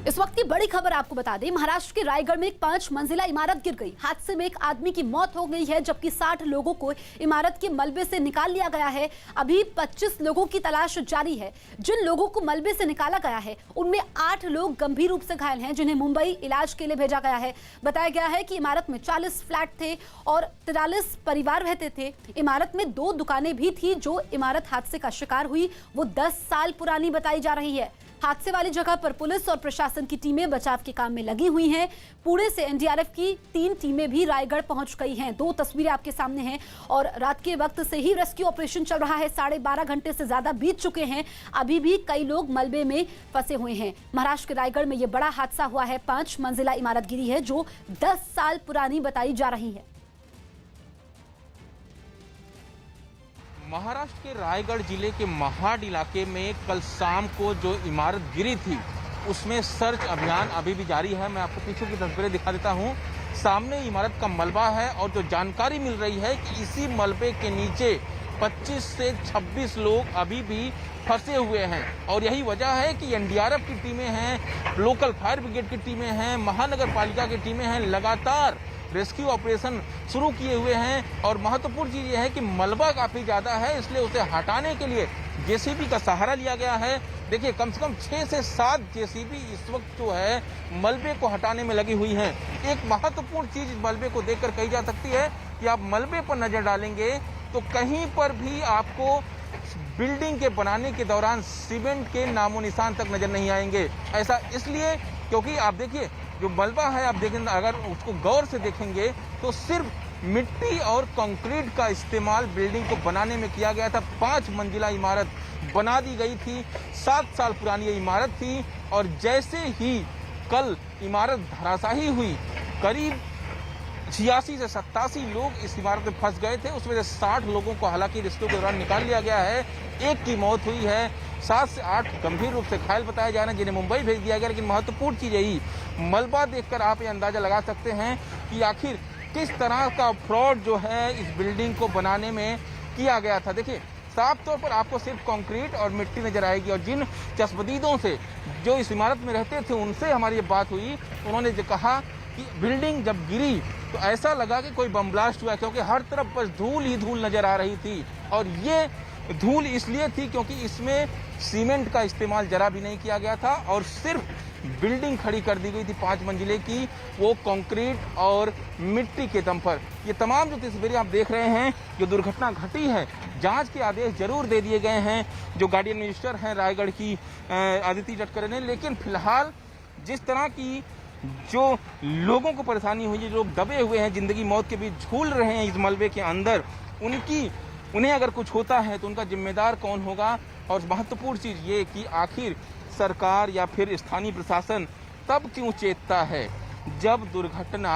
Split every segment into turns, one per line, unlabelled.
इस वक्त की बड़ी खबर आपको बता दें, महाराष्ट्र के रायगढ़ में एक 5 मंजिला इमारत गिर गई। हादसे में एक आदमी की मौत हो गई है, जबकि 60 लोगों को इमारत के मलबे से निकाल लिया गया है। अभी 25 लोगों की तलाश जारी है। जिन लोगों को मलबे से निकाला गया है उनमें 8 लोग गंभीर रूप से घायल हैं, जिन्हें मुंबई इलाज के लिए भेजा गया है। बताया गया है कि इमारत में 40 फ्लैट थे और 43 परिवार रहते थे। इमारत में 2 दुकानें भी थी। जो इमारत हादसे का शिकार हुई वो 10 साल पुरानी बताई जा रही है। हादसे वाली जगह पर पुलिस और प्रशासन की टीमें बचाव के काम में लगी हुई हैं। पुणे से एनडीआरएफ की 3 टीमें भी रायगढ़ पहुंच गई हैं। 2 तस्वीरें आपके सामने हैं और रात के वक्त से ही रेस्क्यू ऑपरेशन चल रहा है। 12.5 घंटे से ज्यादा बीत चुके हैं। अभी भी कई लोग मलबे में फंसे हुए हैं। महाराष्ट्र के रायगढ़ में यह बड़ा हादसा हुआ है। 5 मंजिला इमारत गिरी है जो 10 साल पुरानी बताई जा रही है।
महाराष्ट्र के रायगढ़ जिले के महाड इलाके में कल शाम को जो इमारत गिरी थी उसमें सर्च अभियान अभी भी जारी है। मैं आपको पीछे की तस्वीरें दिखा देता हूं। सामने इमारत का मलबा है और जो जानकारी मिल रही है कि इसी मलबे के नीचे 25 से 26 लोग अभी भी फंसे हुए हैं और यही वजह है कि एनडीआरएफ की टीमें हैं, लोकल फायर ब्रिगेड की टीमें हैं, महानगर पालिका की टीमें हैं, लगातार रेस्क्यू ऑपरेशन शुरू किए हुए हैं। और महत्वपूर्ण चीज यह है कि मलबा काफी ज्यादा है, इसलिए उसे हटाने के लिए जेसीबी का सहारा लिया गया है। देखिए कम से कम 6 से 7 जेसीबी इस वक्त जो है मलबे को हटाने में लगी हुई हैं। एक महत्वपूर्ण चीज इस मलबे को देखकर कही जा सकती है कि आप मलबे पर नजर डालेंगे तो कहीं पर भी आपको बिल्डिंग के बनाने के दौरान सीमेंट के नामो निशान तक नजर नहीं आएंगे। ऐसा इसलिए क्योंकि आप देखिए जो मलबा है, आप देखेंगे अगर उसको गौर से देखेंगे तो सिर्फ मिट्टी और कंक्रीट का इस्तेमाल बिल्डिंग को बनाने में किया गया था। 5 मंजिला इमारत बना दी गई थी। 7 साल पुरानी ये इमारत थी और जैसे ही कल इमारत धराशायी हुई, करीब 86 से 87 लोग इस इमारत में फंस गए थे। उसमें से 60 लोगों को हालांकि रेस्क्यू के दौरान निकाल लिया गया है। 1 की मौत हुई है, 7 से 8 गंभीर रूप से घायल बताए जा रहे हैं, जिन्हें मुंबई भेज दिया गया। लेकिन महत्वपूर्ण चीज यही, मलबा देखकर आप ये अंदाजा लगा सकते हैं कि आखिर किस तरह का फ्रॉड जो है इस बिल्डिंग को बनाने में किया गया था। देखिए साफ तौर पर आपको सिर्फ कंक्रीट और मिट्टी नजर आएगी और जिन चश्मदीदों से जो इस इमारत में रहते थे उनसे हमारी ये बात हुई, उन्होंने जो कहा कि बिल्डिंग जब गिरी तो ऐसा लगा कि कोई बम ब्लास्ट हुआ, क्योंकि हर तरफ बस धूल ही धूल नजर आ रही थी। और ये धूल इसलिए थी क्योंकि इसमें सीमेंट का इस्तेमाल जरा भी नहीं किया गया था और सिर्फ बिल्डिंग खड़ी कर दी गई थी 5 मंजिले की, वो कंक्रीट और मिट्टी के दम पर। ये तमाम जो तस्वीरें आप देख रहे हैं, जो दुर्घटना घटी है, जांच के आदेश जरूर दे दिए गए हैं जो गार्डियन मिनिस्टर हैं रायगढ़ की आदित्य तटकरे ने। लेकिन फिलहाल जिस तरह की जो लोगों को परेशानी हुई है, जो लोग दबे हुए हैं, जिंदगी मौत के बीच झूल रहे हैं इस मलबे के अंदर, उन्हें अगर कुछ होता है तो उनका जिम्मेदार कौन होगा। और महत्वपूर्ण चीज ये कि आखिर सरकार या फिर स्थानीय प्रशासन तब क्यों चेतता है जब दुर्घटना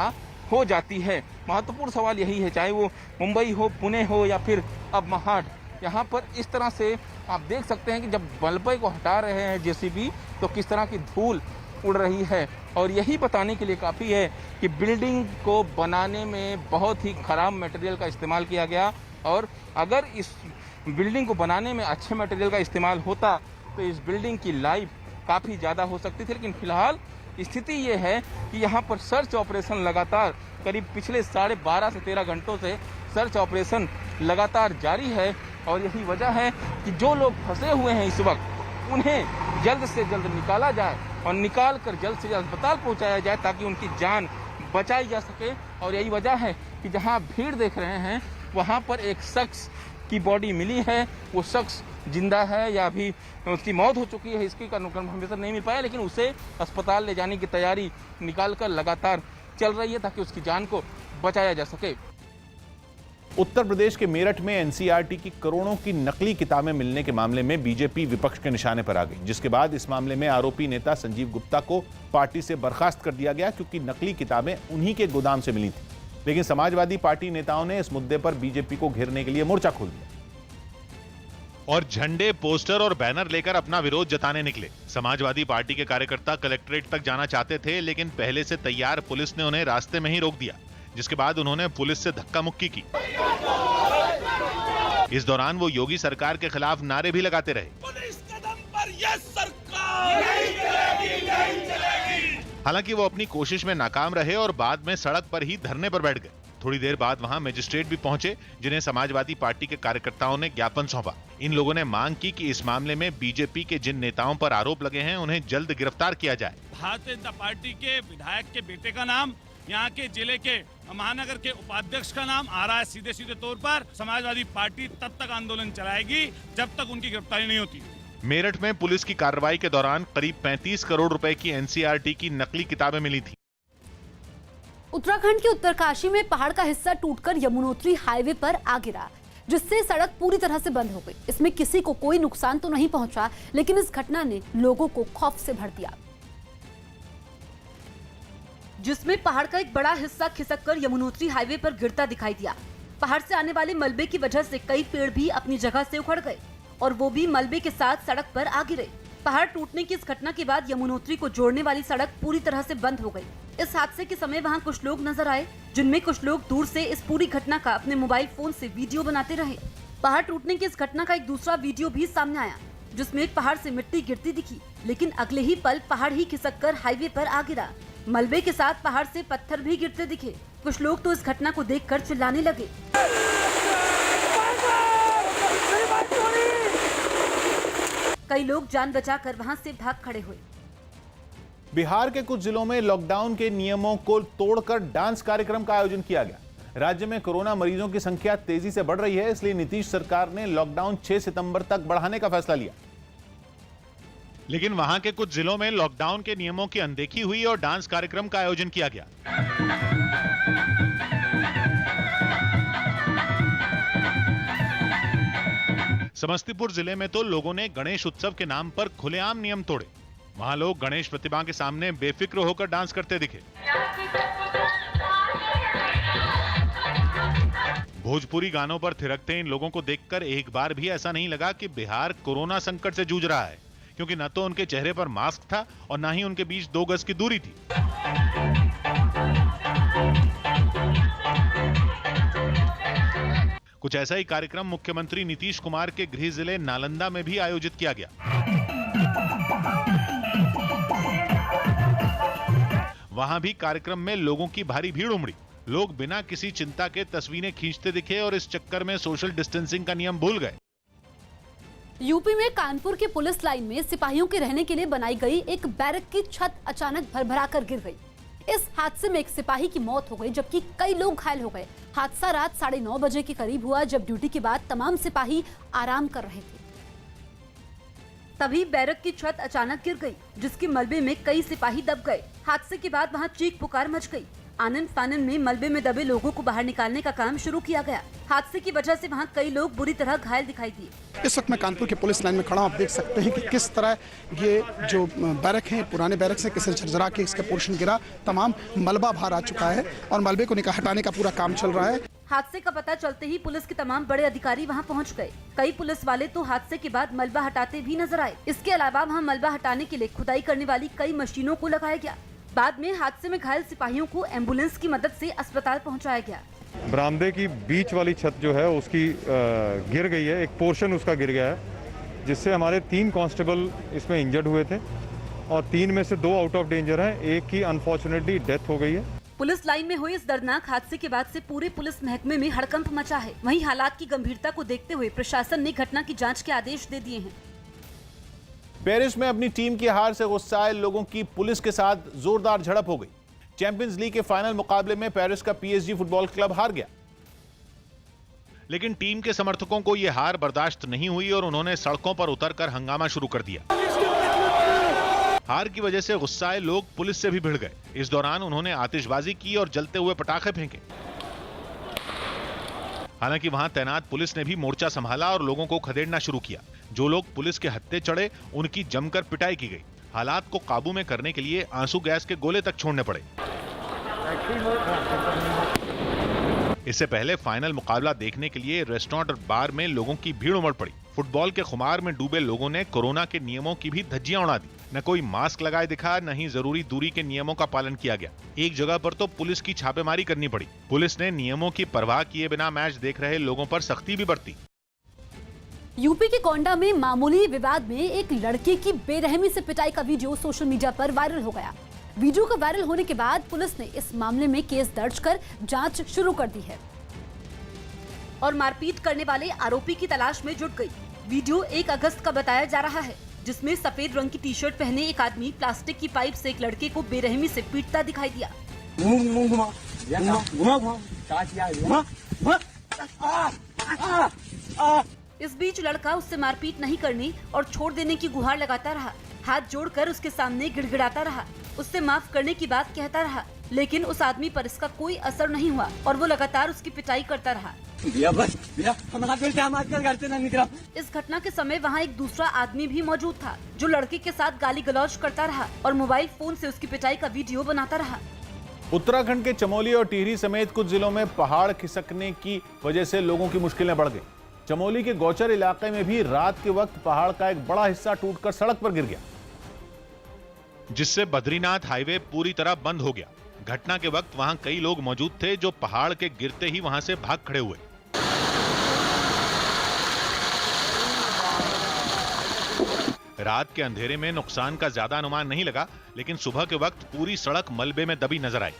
हो जाती है। महत्वपूर्ण सवाल यही है, चाहे वो मुंबई हो, पुणे हो या फिर अब महाड। यहाँ पर इस तरह से आप देख सकते हैं कि जब मलबे को हटा रहे हैं जेसीबी तो किस तरह की धूल उड़ रही है। और यही बताने के लिए काफ़ी है कि बिल्डिंग को बनाने में बहुत ही खराब मटेरियल का इस्तेमाल किया गया। और अगर इस बिल्डिंग को बनाने में अच्छे मटेरियल का इस्तेमाल होता तो इस बिल्डिंग की लाइफ काफ़ी ज़्यादा हो सकती थी। लेकिन फिलहाल स्थिति ये है कि यहाँ पर सर्च ऑपरेशन लगातार करीब पिछले 12.5 से 13 घंटों से सर्च ऑपरेशन लगातार जारी है। और यही वजह है कि जो लोग फंसे हुए हैं इस वक्त उन्हें जल्द से जल्द निकाला जाए और निकाल कर जल्द से जल्द अस्पताल पहुँचाया जाए ताकि उनकी जान बचाई जा सके। और यही वजह है कि जहाँ भीड़ देख रहे हैं वहाँ पर एक शख्स की बॉडी मिली है। वो शख्स जिंदा है या अभी उसकी मौत हो चुकी है, इसकी कंफर्मेशन नहीं मिल पाया, लेकिन उसे अस्पताल ले जाने की तैयारी निकालकर लगातार चल रही है ताकि उसकी जान को बचाया जा सके।
उत्तर प्रदेश के मेरठ में एनसीईआरटी की करोड़ों की नकली किताबें मिलने के मामले में बीजेपी विपक्ष के निशाने पर आ गई, जिसके बाद इस मामले में आरोपी नेता संजीव गुप्ता को पार्टी से बर्खास्त कर दिया गया क्योंकि नकली किताबें उन्हीं के गोदाम से मिली थी। लेकिन समाजवादी पार्टी नेताओं ने इस मुद्दे पर बीजेपी को घेरने के लिए मोर्चा खोल दिया
और झंडे, पोस्टर और बैनर लेकर अपना विरोध जताने निकले। समाजवादी पार्टी के कार्यकर्ता कलेक्ट्रेट तक जाना चाहते थे, लेकिन पहले से तैयार पुलिस ने उन्हें रास्ते में ही रोक दिया, जिसके बाद उन्होंने पुलिस से धक्का मुक्की की। इस दौरान वो योगी सरकार के खिलाफ नारे भी लगाते रहे।
पुलिस कदम पर ये सरकार नहीं चलेगी, नहीं चलेगी।
हालांकि वो अपनी कोशिश में नाकाम रहे और बाद में सड़क पर ही धरने पर बैठ गए। थोड़ी देर बाद वहां मजिस्ट्रेट भी पहुंचे, जिन्हें समाजवादी पार्टी के कार्यकर्ताओं ने ज्ञापन सौंपा। इन लोगों ने मांग की कि इस मामले में बीजेपी के जिन नेताओं पर आरोप लगे हैं उन्हें जल्द गिरफ्तार किया जाए।
भारतीय जनता पार्टी के विधायक के बेटे का नाम, यहाँ के जिले के महानगर के उपाध्यक्ष का नाम आ रहा है सीधे सीधे तौर पर। समाजवादी पार्टी तब तक आंदोलन चलाएगी जब तक उनकी गिरफ्तारी नहीं होती।
मेरठ में पुलिस की कार्रवाई के दौरान करीब 35 करोड़ रुपए की एनसीईआरटी की नकली किताबें मिली थी।
उत्तराखंड के उत्तरकाशी में पहाड़ का हिस्सा टूटकर यमुनोत्री हाईवे पर आ गिरा, जिससे सड़क पूरी तरह से बंद हो गई। इसमें किसी को कोई नुकसान तो नहीं पहुंचा, लेकिन इस घटना ने लोगों को खौफ से भर दिया, जिसमें पहाड़ का एक बड़ा हिस्सा खिसककर यमुनोत्री हाईवे पर गिरता दिखाई दिया। पहाड़ से आने वाले मलबे की वजह से कई पेड़ भी अपनी जगह से उखड़ गए और वो भी मलबे के साथ सड़क पर आ गिरे। पहाड़ टूटने की इस घटना के बाद यमुनोत्री को जोड़ने वाली सड़क पूरी तरह से बंद हो गई। इस हादसे के समय वहां कुछ लोग नजर आए, जिनमें कुछ लोग दूर से इस पूरी घटना का अपने मोबाइल फोन से वीडियो बनाते रहे। पहाड़ टूटने की इस घटना का एक दूसरा वीडियो भी सामने आया, जिसमें पहाड़ से मिट्टी गिरती दिखी, लेकिन अगले ही पल पहाड़ ही खिसककर हाईवे पर आ गिरा। मलबे के साथ पहाड़ से पत्थर भी गिरते दिखे। कुछ लोग तो इस घटना को देखकर चिल्लाने लगे। कई लोग जान बचाकर वहां से भाग खड़े हुए।
बिहार के कुछ जिलों में लॉकडाउन के नियमों को तोड़कर डांस कार्यक्रम का आयोजन किया गया। राज्य में कोरोना मरीजों की संख्या तेजी से बढ़ रही है, इसलिए नीतीश सरकार ने लॉकडाउन 6 सितंबर तक बढ़ाने का फैसला लिया।
लेकिन वहां के कुछ जिलों में लॉकडाउन के नियमों की अनदेखी हुई और डांस कार्यक्रम का आयोजन किया गया। समस्तीपुर जिले में तो लोगों ने गणेश उत्सव के नाम पर खुलेआम नियम तोड़े। वहां लोग गणेश प्रतिमा के सामने बेफिक्र होकर डांस करते दिखे। भोजपुरी गानों पर थिरकते इन लोगों को देखकर एक बार भी ऐसा नहीं लगा कि बिहार कोरोना संकट से जूझ रहा है, क्योंकि न तो उनके चेहरे पर मास्क था और न ही उनके बीच 2 गज की दूरी थी। कुछ ऐसा ही कार्यक्रम मुख्यमंत्री नीतीश कुमार के गृह जिले नालंदा में भी आयोजित किया गया। वहां भी कार्यक्रम में लोगों की भारी भीड़ उमड़ी। लोग बिना किसी चिंता के तस्वीरें खींचते दिखे और इस चक्कर में सोशल डिस्टेंसिंग का नियम भूल गए।
यूपी में कानपुर के पुलिस लाइन में सिपाहियों के रहने के लिए बनाई गई एक बैरक की छत अचानक भरभराकर गिर गई। इस हादसे में एक सिपाही की मौत हो गई, जबकि कई लोग घायल हो गए। हादसा रात 9:30 बजे के करीब हुआ, जब ड्यूटी के बाद तमाम सिपाही आराम कर रहे थे। तभी बैरक की छत अचानक गिर गई, जिसके मलबे में कई सिपाही दब गए। हादसे के बाद वहां चीख पुकार मच गई। आनन फानन में मलबे में दबे लोगों को बाहर निकालने का काम शुरू किया गया। हादसे की वजह से वहां कई लोग बुरी तरह घायल दिखाई दिए।
इस वक्त मैं कानपुर के पुलिस लाइन में खड़ा हूं। आप देख सकते हैं कि किस तरह ये जो बैरक है, पुराने बैरक से किस झरझरा के इसका पोर्शन गिरा, तमाम मलबा बाहर आ चुका है और मलबे को हटाने का पूरा काम चल रहा है।
हादसे का पता चलते ही पुलिस के तमाम बड़े अधिकारी वहां पहुंच गए। कई पुलिस वाले तो हादसे के बाद मलबा हटाते भी नजर आए। इसके अलावा वहां मलबा हटाने के लिए खुदाई करने वाली कई मशीनों को लगाया गया। बाद में हादसे में घायल सिपाहियों को एम्बुलेंस की मदद से अस्पताल पहुंचाया गया।
बरामदे की बीच वाली छत जो है उसकी गिर गई है, एक पोर्शन उसका गिर गया है, जिससे हमारे 3 कांस्टेबल इसमें इंजर्ड हुए थे और 3 में से 2 आउट ऑफ डेंजर हैं। एक की अनफॉर्चुनेटली डेथ हो गई है।
पुलिस लाइन में हुए इस दर्दनाक हादसे के बाद से पूरे पुलिस महकमे में हड़कंप मचा है। वहीं हालात की गंभीरता को देखते हुए प्रशासन ने घटना की जांच के आदेश दे दिए हैं।
पेरिस में अपनी टीम की हार से गुस्साए लोगों की पुलिस के साथ जोरदार झड़प हो गई। चैंपियंस लीग के फाइनल मुकाबले में पेरिस का पीएसजी फुटबॉल क्लब हार गया।
लेकिन टीम के समर्थकों को यह हार बर्दाश्त नहीं हुई और उन्होंने सड़कों पर उतरकर हंगामा शुरू कर दिया। हार की वजह से गुस्साए लोग पुलिस से भी भिड़ गए। इस दौरान उन्होंने आतिशबाजी की और जलते हुए पटाखे फेंके। हालांकि वहां तैनात पुलिस ने भी मोर्चा संभाला और लोगों को खदेड़ना शुरू किया। जो लोग पुलिस के हत्थे चढ़े उनकी जमकर पिटाई की गई। हालात को काबू में करने के लिए आंसू गैस के गोले तक छोड़ने पड़े। इससे पहले फाइनल मुकाबला देखने के लिए रेस्टोरेंट और बार में लोगों की भीड़ उमड़ पड़ी। फुटबॉल के खुमार में डूबे लोगों ने कोरोना के नियमों की भी धज्जियां उड़ा दी। न कोई मास्क लगाए दिखा, न ही जरूरी दूरी के नियमों का पालन किया गया। एक जगह पर तो पुलिस की छापेमारी करनी पड़ी। पुलिस ने नियमों की परवाह किए बिना मैच देख रहे लोगों पर सख्ती भी बरती।
यूपी के गोंडा में मामूली विवाद में एक लड़के की बेरहमी से पिटाई का वीडियो सोशल मीडिया पर वायरल हो गया। वीडियो का वायरल होने के बाद पुलिस ने इस मामले में केस दर्ज कर जांच शुरू कर दी है और मारपीट करने वाले आरोपी की तलाश में जुट गई। वीडियो 1 अगस्त का बताया जा रहा है, जिसमें सफेद रंग की टी-शर्ट पहने एक आदमी प्लास्टिक की पाइप से एक लड़के को बेरहमी से पीटता दिखाई दिया। इस बीच लड़का उससे मारपीट नहीं करने और छोड़ देने की गुहार लगाता रहा। हाथ जोड़कर उसके सामने गिड़गिड़ाता रहा, उससे माफ करने की बात कहता रहा, लेकिन उस आदमी पर इसका कोई असर नहीं हुआ और वो लगातार उसकी पिटाई करता रहा। इस घटना के समय वहाँ एक दूसरा आदमी भी मौजूद था, जो लड़के के साथ गाली गलौज करता रहा और मोबाइल फोन से उसकी पिटाई का वीडियो बनाता रहा।
उत्तराखंड के चमोली और टिहरी समेत कुछ जिलों में पहाड़ खिसकने की वजह से लोगों की मुश्किलें बढ़ गई। चमोली के गौचर इलाके में भी रात के वक्त पहाड़ का एक बड़ा हिस्सा टूटकर सड़क पर गिर गया,
जिससे बद्रीनाथ हाईवे पूरी तरह बंद हो गया। घटना के वक्त वहां कई लोग मौजूद थे जो पहाड़ के गिरते ही वहां से भाग खड़े हुए। रात के अंधेरे में नुकसान का ज्यादा अनुमान नहीं लगा, लेकिन सुबह के वक्त पूरी सड़क मलबे में दबी नजर आई।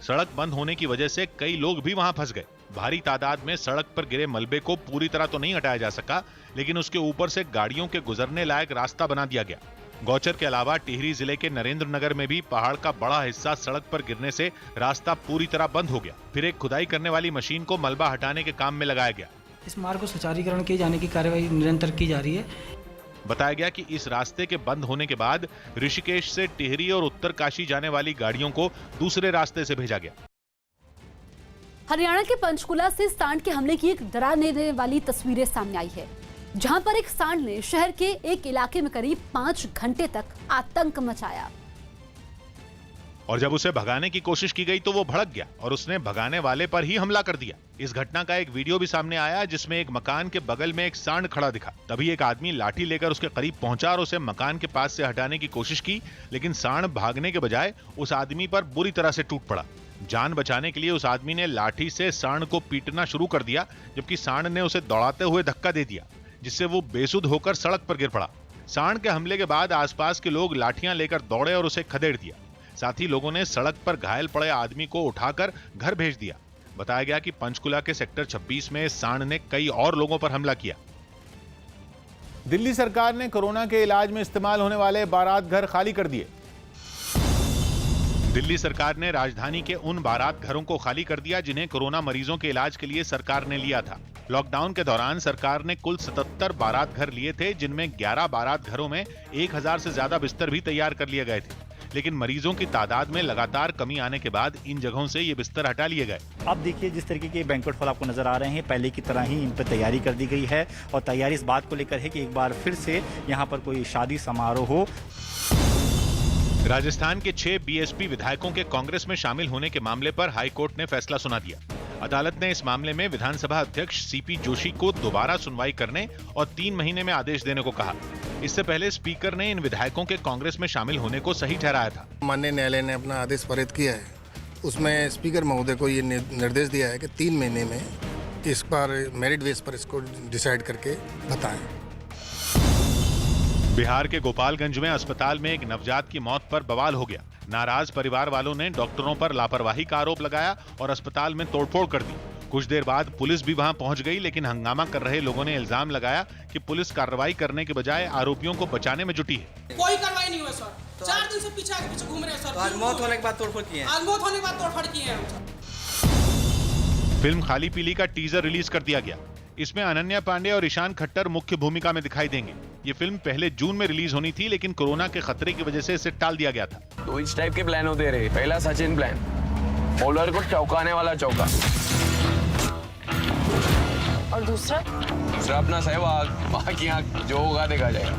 सड़क बंद होने की वजह से कई लोग भी वहां फंस गए। भारी तादाद में सड़क पर गिरे मलबे को पूरी तरह तो नहीं हटाया जा सका, लेकिन उसके ऊपर से गाड़ियों के गुजरने लायक रास्ता बना दिया गया। गौचर के अलावा टिहरी जिले के नरेंद्र नगर में भी पहाड़ का बड़ा हिस्सा सड़क पर गिरने से रास्ता पूरी तरह बंद हो गया। फिर एक खुदाई करने वाली मशीन को मलबा हटाने के काम में लगाया गया।
इस मार्ग को सुचारीकरण किए जाने की कार्यवाही निरंतर की जा रही है।
बताया गया कि इस रास्ते के बंद होने के बाद ऋषिकेश से टिहरी और उत्तरकाशी जाने वाली गाड़ियों को दूसरे रास्ते से भेजा गया।
हरियाणा के पंचकुला से सांड के हमले की एक डरा देने वाली तस्वीरें सामने आई है, जहां पर एक सांड ने शहर के एक इलाके में करीब 5 घंटे तक आतंक मचाया
और जब उसे भगाने की कोशिश की गई तो वो भड़क गया और उसने भगाने वाले पर ही हमला कर दिया। इस घटना का एक वीडियो भी सामने आया, जिसमें एक मकान के बगल में एक सांड खड़ा दिखा। तभी एक आदमी लाठी लेकर उसके करीब पहुंचा और उसे मकान के पास से हटाने की कोशिश की, लेकिन सांड भागने के बजाय उस आदमी पर बुरी तरह से टूट पड़ा। जान बचाने के लिए उस आदमी ने लाठी से सांड को पीटना शुरू कर दिया, जबकि सांड ने उसे दौड़ाते हुए धक्का दे दिया, जिससे वो बेसुध होकर सड़क पर गिर पड़ा। सांड के हमले के बाद आसपास के लोग लाठियां लेकर दौड़े और उसे खदेड़ दिया। साथ ही लोगों ने सड़क पर घायल पड़े आदमी को उठाकर घर भेज दिया। बताया गया कि पंचकुला के सेक्टर 26 में सांड ने कई और लोगों पर हमला किया।
दिल्ली सरकार ने कोरोना के इलाज में इस्तेमाल होने वाले बारात घर खाली कर दिए।
दिल्ली सरकार ने राजधानी के उन बारात घरों को खाली कर दिया जिन्हें कोरोना मरीजों के इलाज के लिए सरकार ने लिया था। लॉकडाउन के दौरान सरकार ने कुल 77 बारात घर लिए थे, जिनमें 11 बारात घरों में 1000 से ज्यादा बिस्तर भी तैयार कर लिए गए थे। लेकिन मरीजों की तादाद में लगातार कमी आने के बाद इन जगहों से ये बिस्तर हटा लिए गए।
आप देखिए जिस तरीके के बैंक्वेट हॉल आपको नजर आ रहे हैं, पहले की तरह ही इन पर तैयारी कर दी गई है और तैयारी इस बात को लेकर है कि एक बार फिर से यहाँ पर कोई शादी समारोह हो।
राजस्थान के 6 बीएसपी विधायकों के कांग्रेस में शामिल होने के मामले पर हाईकोर्ट ने फैसला सुना दिया। अदालत ने इस मामले में विधानसभा अध्यक्ष सीपी जोशी को दोबारा सुनवाई करने और 3 महीने में आदेश देने को कहा। इससे पहले स्पीकर ने इन विधायकों के कांग्रेस में शामिल होने को सही ठहराया था।
माननीय न्यायालय ने अपना आदेश पारित किया है, उसमें स्पीकर महोदय को ये निर्देश दिया है कि 3 महीने में इस पर मेरिट बेस पर इसको डिसाइड करके बताएं।
बिहार के गोपालगंज में अस्पताल में एक नवजात की मौत पर बवाल हो गया। नाराज परिवार वालों ने डॉक्टरों पर लापरवाही का आरोप लगाया और अस्पताल में तोड़फोड़ कर दी। कुछ देर बाद पुलिस भी वहां पहुंच गई, लेकिन हंगामा कर रहे लोगों ने इल्जाम लगाया कि पुलिस कार्रवाई करने के बजाय आरोपियों को बचाने में जुटी है।
कोई कार्रवाई नहीं हुई सर, 4 दिन से पीछे घूम रहे हैं सर। आज मौत होने के बाद तोड़फोड़ किए हैं। आज मौत होने के बाद तोड़फोड़ किए हैं।
फिल्म खाली पीली का टीजर रिलीज कर दिया गया। इसमें अनन्या पांडे और ईशान खट्टर मुख्य भूमिका में दिखाई देंगे। ये फिल्म पहले जून में रिलीज होनी थी, लेकिन कोरोना के खतरे की वजह से इसे टाल दिया गया था।
तो इस टाइप के प्लान होते रहे। पहला सचिन प्लान, बॉलर को चौंकाने वाला चौका, और दूसरा अपना सहवाग, बाकी यहाँ जो होगा देखा जाएगा।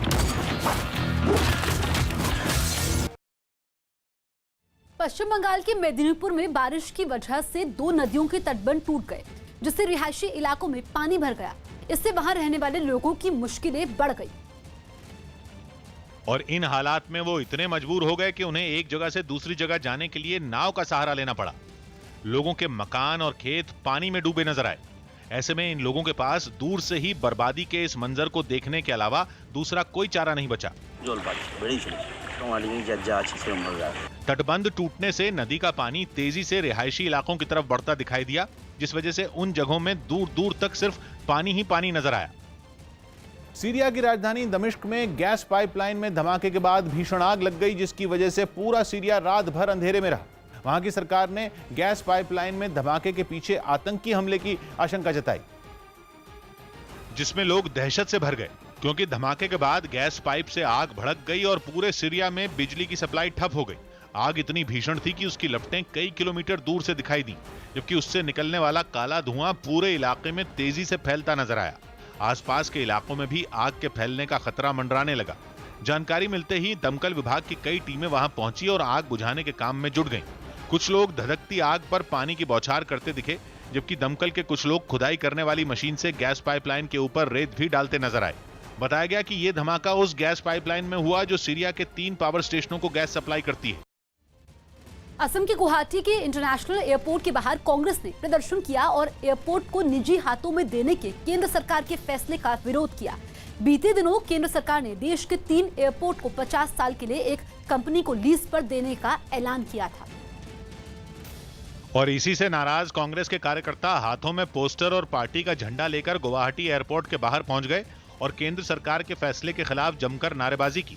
पश्चिम बंगाल के मेदिनीपुर में बारिश की वजह से 2 नदियों के तटबंध टूट गए, जिससे रिहायशी इलाकों में पानी भर गया। इससे वहां रहने वाले लोगों की मुश्किलें बढ़ गई
और इन हालात में वो इतने मजबूर हो गए कि उन्हें एक जगह से दूसरी जगह जाने के लिए नाव का सहारा लेना पड़ा। लोगों के मकान और खेत पानी में डूबे नजर आए। ऐसे में इन लोगों के पास दूर से ही बर्बादी के इस मंजर को देखने के अलावा दूसरा कोई चारा नहीं बचा। तटबंध टूटने से नदी का पानी तेजी से रिहायशी इलाकों की तरफ बढ़ता दिखाई दिया, जिस वजह से उन जगहों में दूर दूर तक सिर्फ पानी ही पानी नजर आया।
सीरिया की राजधानी दमिश्क में गैस पाइपलाइन में धमाके के बाद भीषण आग लग गई, जिसकी वजह से पूरा सीरिया रात भर अंधेरे में रहा। वहां की सरकार ने गैस पाइपलाइन में धमाके के पीछे आतंकी हमले की आशंका जताई,
जिसमें लोग दहशत से भर गए, क्योंकि धमाके के बाद गैस पाइप से आग भड़क गई और पूरे सीरिया में बिजली की सप्लाई ठप हो गई। आग इतनी भीषण थी कि उसकी लपटें कई किलोमीटर दूर से दिखाई दी, जबकि उससे निकलने वाला काला धुआं पूरे इलाके में तेजी से फैलता नजर आया। आसपास के इलाकों में भी आग के फैलने का खतरा मंडराने लगा। जानकारी मिलते ही दमकल विभाग की कई टीमें वहां पहुंची और आग बुझाने के काम में जुट गईं। कुछ लोग धधकती आग पर पानी की बौछार करते दिखे, जबकि दमकल के कुछ लोग खुदाई करने वाली मशीन से गैस पाइपलाइन के ऊपर रेत भी डालते नजर आए। बताया गया कि यह धमाका उस गैस पाइपलाइन में हुआ जो सीरिया के 3 पावर स्टेशनों को गैस सप्लाई करती है।
असम के गुवाहाटी के इंटरनेशनल एयरपोर्ट के बाहर कांग्रेस ने प्रदर्शन किया और एयरपोर्ट को निजी हाथों में देने के केंद्र सरकार के फैसले का विरोध किया। बीते दिनों केंद्र सरकार ने देश के 3 एयरपोर्ट को 50 साल के लिए एक कंपनी को लीज पर देने का ऐलान किया था।
और इसी से नाराज कांग्रेस के कार्यकर्ता हाथों में पोस्टर और पार्टी का झंडा लेकर गुवाहाटी एयरपोर्ट के बाहर पहुंच गए और केंद्र सरकार के फैसले के खिलाफ जमकर नारेबाजी की।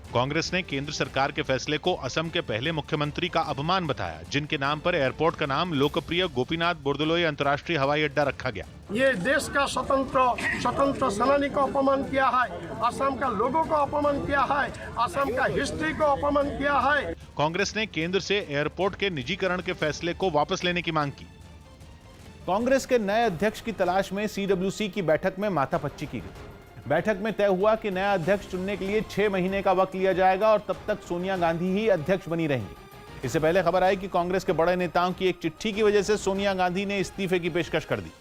कांग्रेस ने केंद्र सरकार के फैसले को असम के पहले मुख्यमंत्री का अपमान बताया, जिनके नाम पर एयरपोर्ट का नाम लोकप्रिय गोपीनाथ बोरदोलोई अंतर्राष्ट्रीय हवाई अड्डा रखा गया।
ये देश का स्वतंत्र सेनानी को अपमान किया है, असम का लोगों को अपमान किया है, असम का हिस्ट्री को अपमान किया है।
कांग्रेस ने केंद्र से एयरपोर्ट के निजीकरण के फैसले को वापस लेने की मांग की।
कांग्रेस के नए अध्यक्ष की तलाश में सीडब्ल्यूसी की बैठक में माथापच्ची की गई। बैठक में तय हुआ कि नया अध्यक्ष चुनने के लिए 6 महीने का वक्त लिया जाएगा और तब तक सोनिया गांधी ही अध्यक्ष बनी रहेंगी। इससे पहले खबर आई कि कांग्रेस के बड़े नेताओं की एक चिट्ठी की वजह से सोनिया गांधी ने इस्तीफे की पेशकश कर दी,